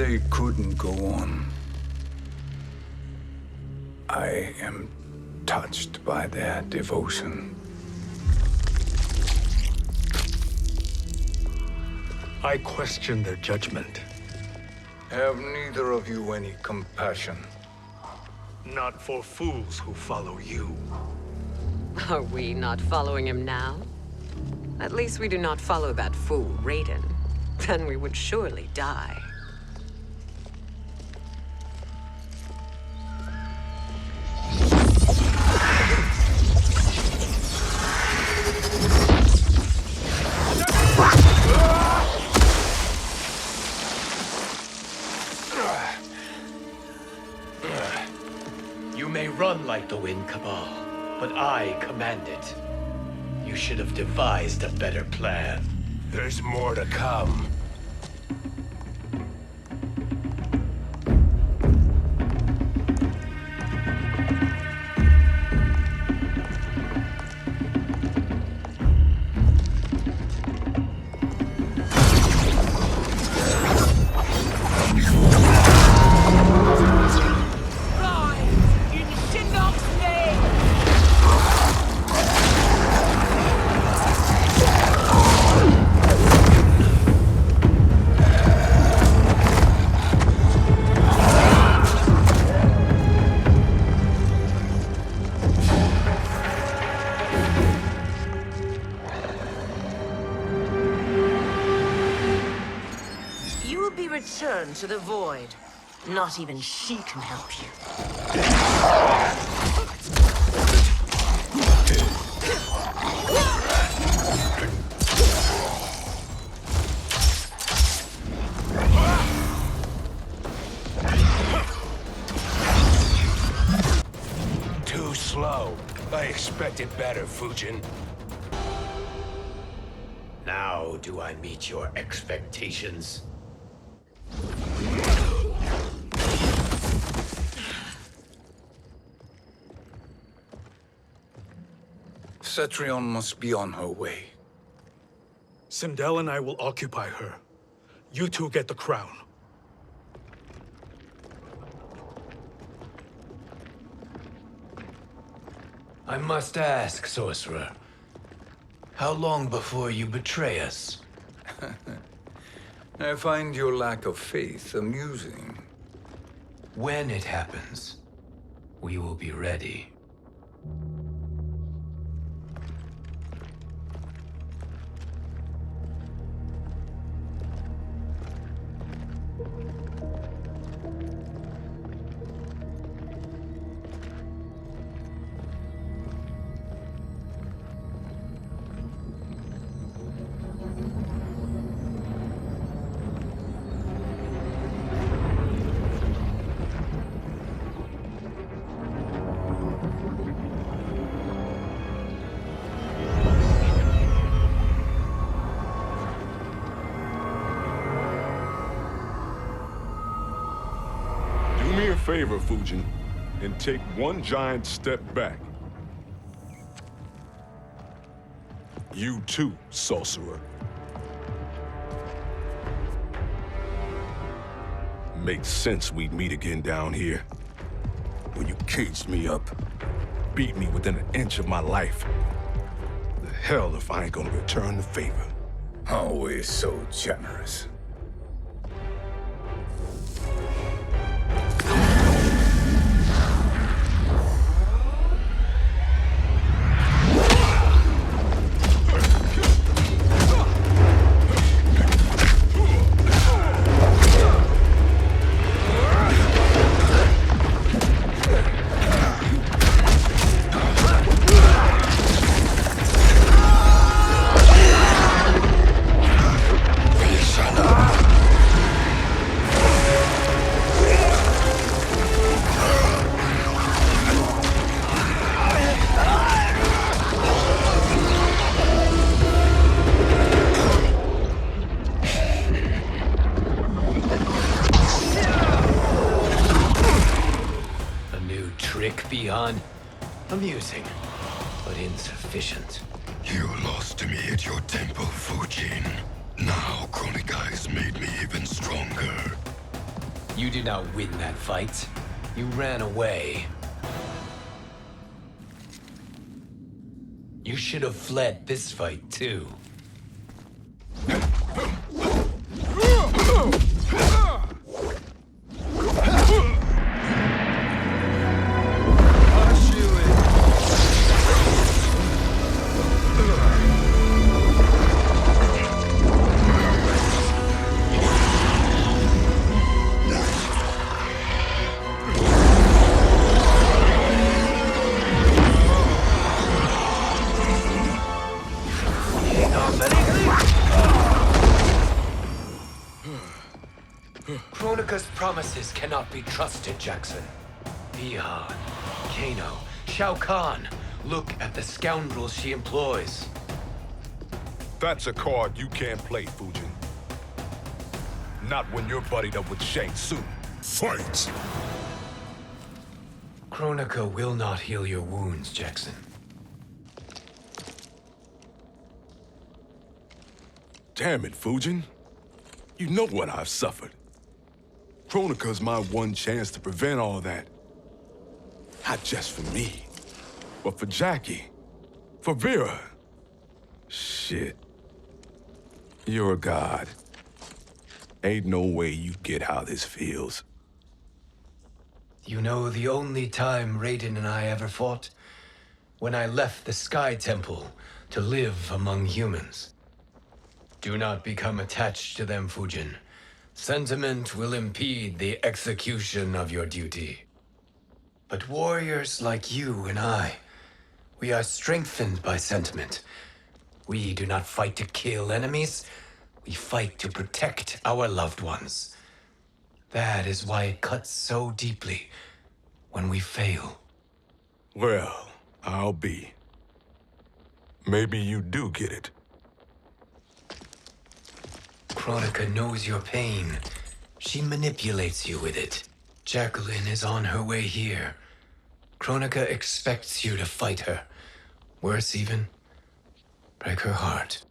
They couldn't go on. I am touched by their devotion. I question their judgment. Have neither of you any compassion? Not for fools who follow you. Are we not following him now? At least we do not follow that fool, Raiden. Then we would surely die. You may run like the wind, Cabal, but I command it. You should have devised a better plan. There's more to come. Return to the void. Not even she can help you. Too slow. I expected better, FUJIN. Now do I meet your expectations? Cetrion must be on her way. Sindel and I will occupy her. You two get the crown. I must ask, Sorcerer. How long before you betray us? I find your lack of faith amusing. When it happens, we will be ready. Favor, FUJIN, and take one giant step back. You too, Sorcerer. Makes sense we'd meet again down here. When you caged me up, beat me within an inch of my life. The hell if I ain't gonna return the favor. Always so generous. Beyond amusing, but insufficient. You lost to me at your temple, FUJIN. Now Chronic Eyes made me even stronger. You did not win that fight. You ran away. You should have fled this fight, too. Kronika's promises cannot be trusted, Jackson. Bihan, Kano, Shao Kahn. Look at the scoundrels she employs. That's a card you can't play, Fujin. Not when you're buddied up with Shang Tsung. Fight! Kronika will not heal your wounds, Jackson. Damn it, Fujin. You know what I've suffered. Kronika's my one chance to prevent all that. Not just for me, but for Jackie, for Vera. Shit. You're a god. Ain't no way you get how this feels. You know the only time Raiden and I ever fought? When I left the Sky Temple to live among humans. Do not become attached to them, Fujin. Sentiment will impede the execution of your duty. But warriors like you and I, we are strengthened by sentiment. We do not fight to kill enemies. We fight to protect our loved ones. That is why it cuts so deeply when we fail. Well, I'll be. Maybe you do get it. Kronika knows your pain. She manipulates you with it. Jacqueline is on her way here. Kronika expects you to fight her. Worse even, break her heart.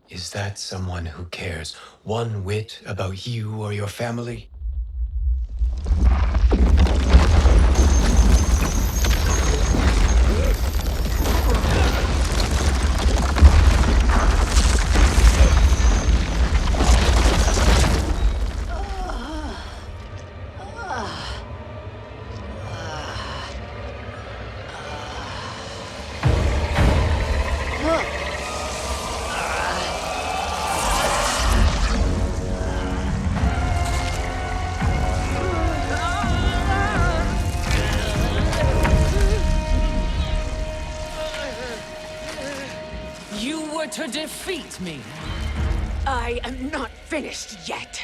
Is that someone who cares one whit about you or your family? To defeat me. I am not finished yet.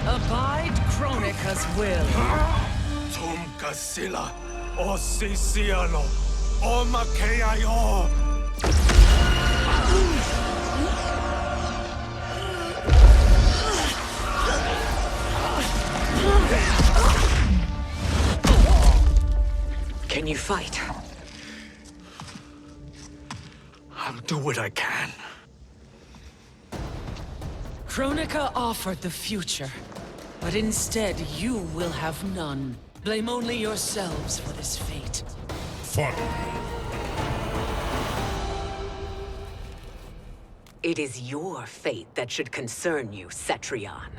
Abide Kronika's will. Sila, o Sisiano, o Makeayo. Can you fight? I'll do what I can. Kronika offered the future, but instead you will have none. Blame only yourselves for this fate. Follow me. It is your fate that should concern you, Cetrion.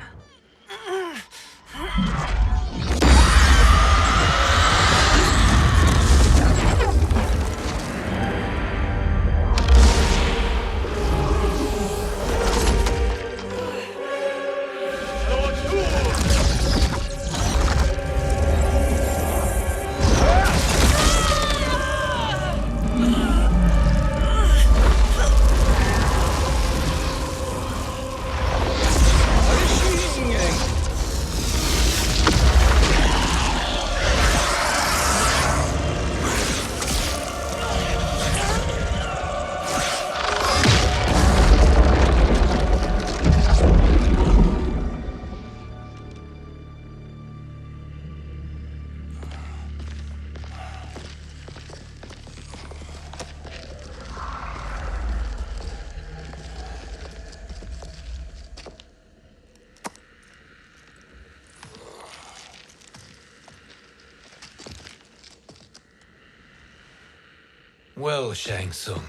Well, Shang Tsung,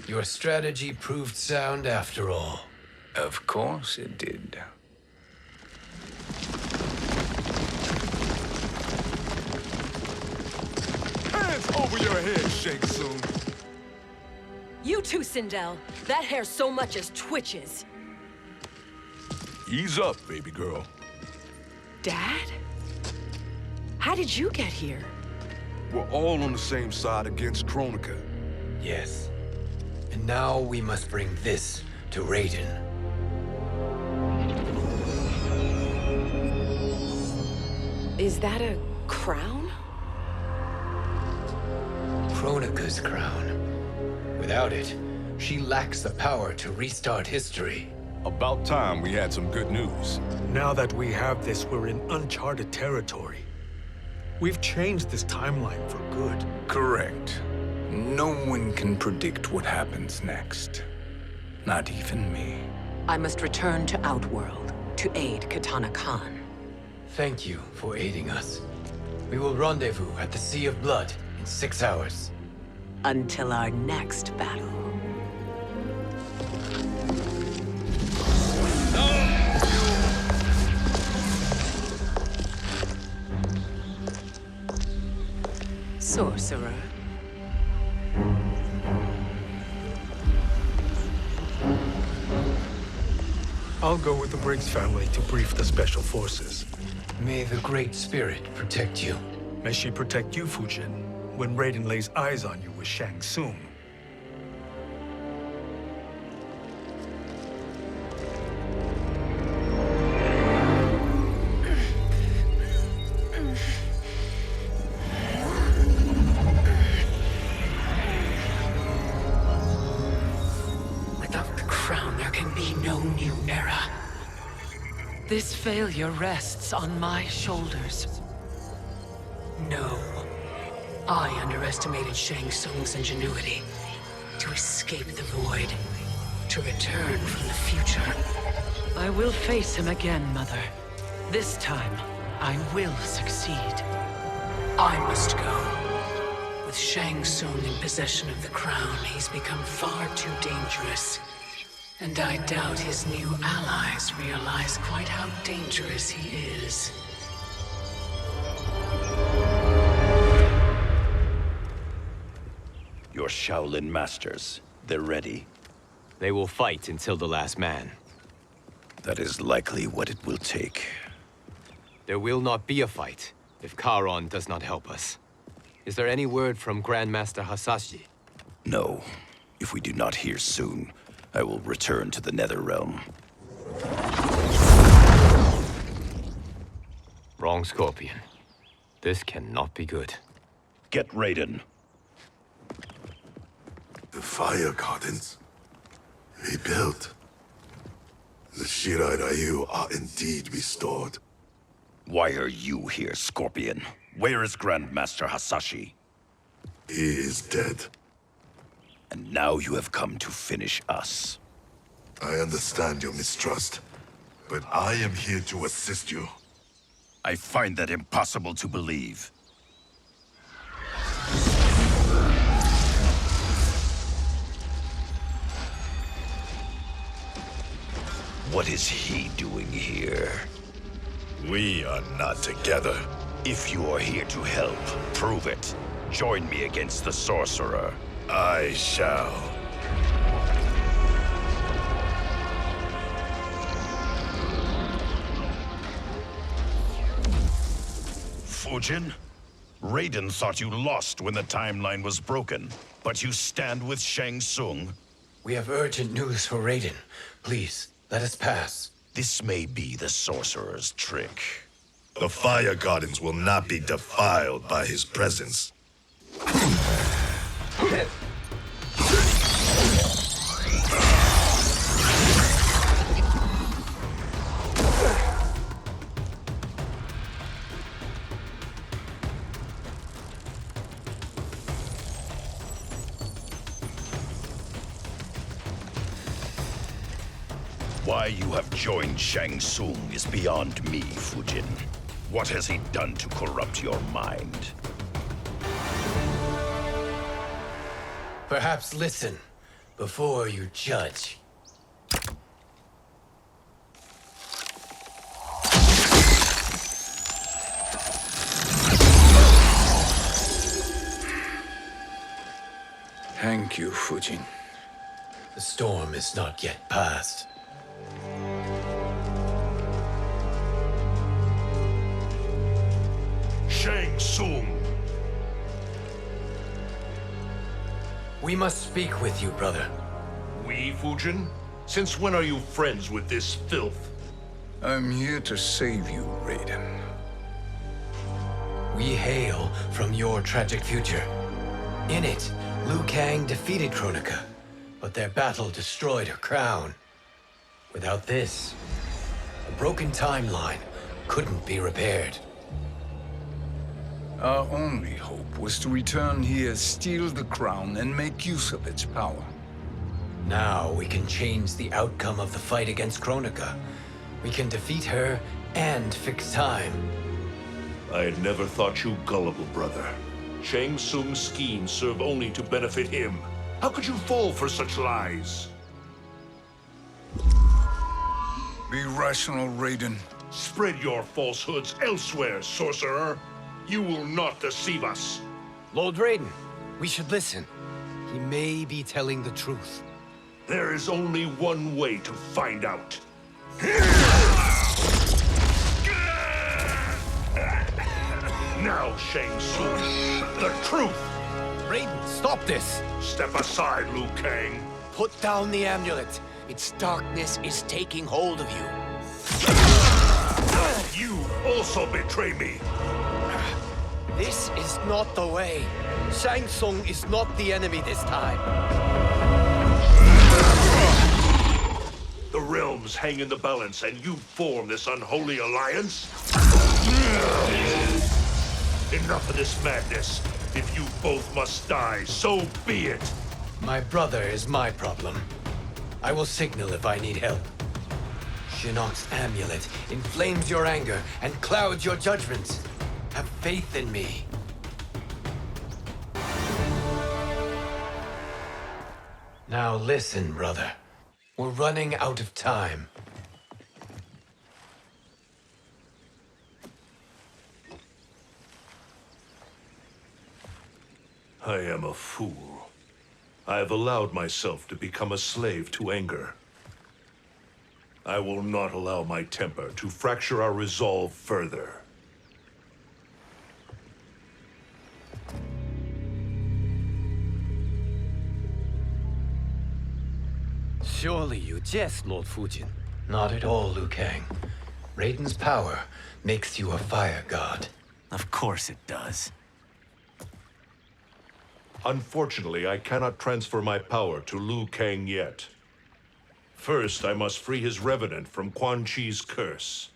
your strategy proved sound after all. Of course it did. Hands over your head, Shang Tsung. You too, Sindel. That hair so much as twitches. Ease up, baby girl. Dad? How did you get here? We're all on the same side against Kronika. Yes. And now we must bring this to Raiden. Is that a crown? Kronika's crown. Without it, she lacks the power to restart history. About time we had some good news. Now that we have this, we're in uncharted territory. We've changed this timeline for good. Correct. No one can predict what happens next. Not even me. I must return to Outworld to aid Katana Khan. Thank you for aiding us. We will rendezvous at the Sea of Blood in 6 hours. Until our next battle. Sorcerer. I'll go with the Briggs family to brief the Special Forces. May the Great Spirit protect you. May she protect you, Fujin, when Raiden lays eyes on you with Shang Tsung. Without the crown, there can be no new era. This failure rests on my shoulders. No. I underestimated Shang Tsung's ingenuity. To escape the void. To return from the future. I will face him again, Mother. This time, I will succeed. I must go. With Shang Tsung in possession of the crown, he's become far too dangerous. And I doubt his new allies realize quite how dangerous he is. Your Shaolin masters, they're ready. They will fight until the last man. That is likely what it will take. There will not be a fight if Charon does not help us. Is there any word from Grandmaster Hasashi? No. If we do not hear soon, I will return to the Netherrealm. Wrong, Scorpion. This cannot be good. Get Raiden. The fire gardens. Rebuilt. The Shirai Ryu are indeed restored. Why are you here, Scorpion? Where is Grandmaster Hasashi? He is dead. And now you have come to finish us. I understand your mistrust, but I am here to assist you. I find that impossible to believe. What is he doing here? We are not together. If you are here to help, prove it. Join me against the Sorcerer. I shall. Fujin? Raiden thought you lost when the timeline was broken, but you stand with Shang Tsung. We have urgent news for Raiden. Please, let us pass. This may be the Sorcerer's trick. The fire gardens will not be defiled by his presence. Why you have joined Shang Tsung is beyond me, Fujin. What has he done to corrupt your mind? Perhaps listen before you judge. Thank you, FUJIN. The storm is not yet past. Shang Tsung! We must speak with you, brother. We, FUJIN? Since when are you friends with this filth? I'm here to save you, Raiden. We hail from your tragic future. In it, Liu Kang defeated Kronika, but their battle destroyed her crown. Without this, a broken timeline couldn't be repaired. Our only hope was to return here, steal the crown, and make use of its power. Now we can change the outcome of the fight against Kronika. We can defeat her and fix time. I had never thought you gullible, brother. Shang Tsung's schemes serve only to benefit him. How could you fall for such lies? Be rational, Raiden. Spread your falsehoods elsewhere, sorcerer. You will not deceive us. Lord Raiden, we should listen. He may be telling the truth. There is only one way to find out. Now, Shang Tsung, the truth! Raiden, stop this! Step aside, Liu Kang. Put down the amulet. Its darkness is taking hold of you. You also betray me. This is not the way. Shang Tsung is not the enemy this time. The realms hang in the balance, and you form this unholy alliance? Enough of this madness. If you both must die, so be it. My brother is my problem. I will signal if I need help. Shinnok's amulet inflames your anger and clouds your judgments. Have faith in me. Now listen, brother. We're running out of time. I am a fool. I have allowed myself to become a slave to anger. I will not allow my temper to fracture our resolve further. Surely you jest, Lord FUJIN. Not at all, Liu Kang. Raiden's power makes you a fire god. Of course it does. Unfortunately, I cannot transfer my power to Liu Kang yet. First, I must free his revenant from Quan Chi's curse.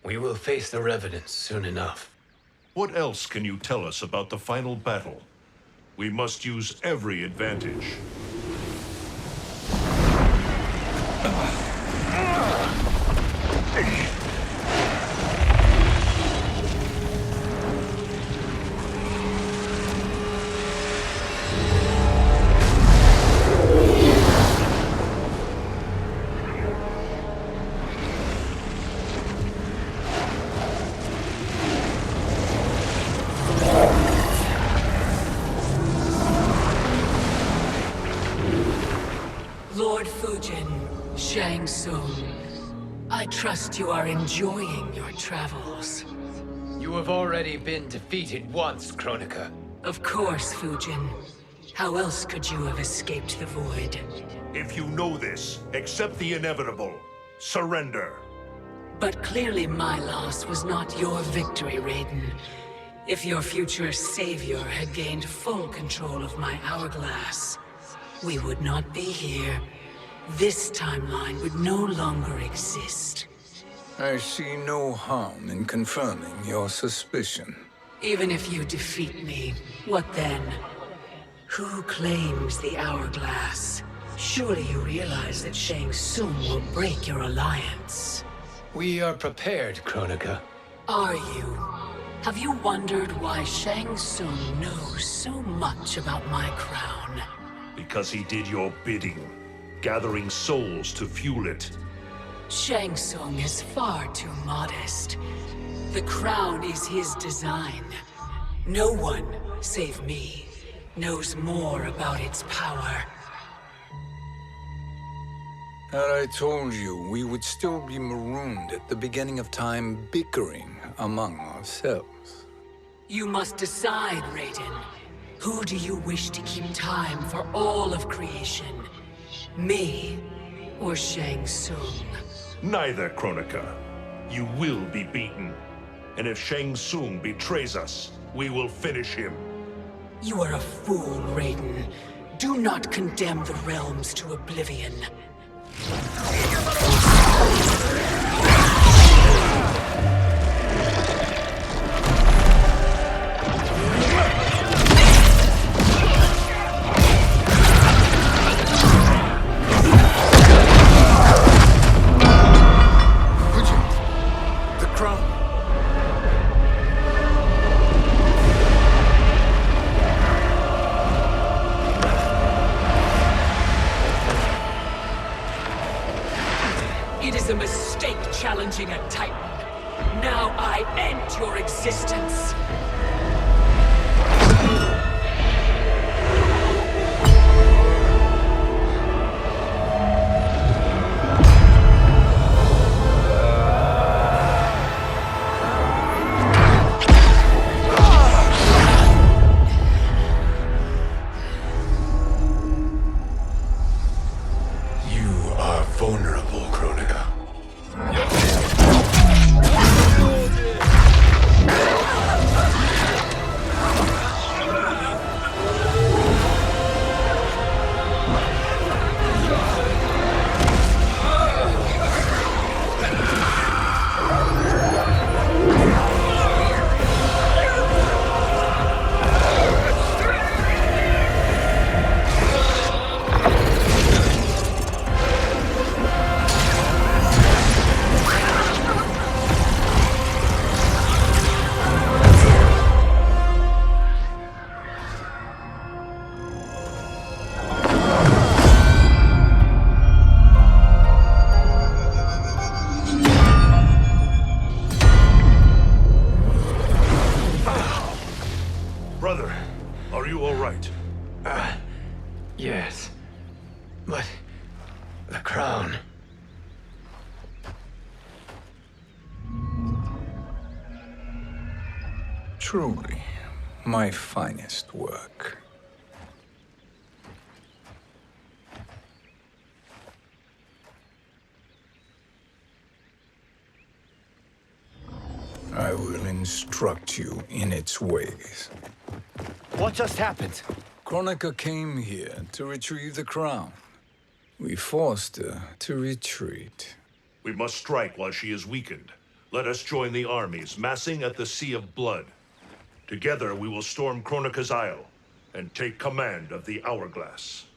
We will face the Revenants soon enough. What else can you tell us about the final battle? We must use every advantage. Lord FUJIN, Shang Tsung, I trust you are enjoying your travels. You have already been defeated once, Kronika. Of course, FUJIN. How else could you have escaped the void? If you know this, accept the inevitable. Surrender. But clearly my loss was not your victory, Raiden. If your future savior had gained full control of my hourglass, we would not be here. This timeline would no longer exist. I see no harm in confirming your suspicion. Even if you defeat me, what then? Who claims the hourglass? Surely you realize that Shang Tsung will break your alliance. We are prepared, Kronika. Are you? Have you wondered why Shang Tsung knows so much about my crown? because he did your bidding, gathering souls to fuel it. Shang Tsung is far too modest. The crown is his design. No one, save me, knows more about its power. Had I told you, we would still be marooned at the beginning of time, bickering among ourselves. You must decide, Raiden. Who do you wish to keep time for all of creation? Me or Shang Tsung? Neither, Kronika. You will be beaten. And if Shang Tsung betrays us, we will finish him. You are a fool, Raiden. Do not condemn the realms to oblivion. It is a mistake challenging a Titan. Now I end your existence. You are vulnerable, Kronika. Brother, are you all right? Yes. But the crown. Truly, my finest work. I will instruct you in its ways. What just happened? Kronika came here to retrieve the crown. We forced her to retreat. We must strike while she is weakened. Let us join the armies, massing at the Sea of Blood. Together we will storm Kronika's Isle and take command of the Hourglass.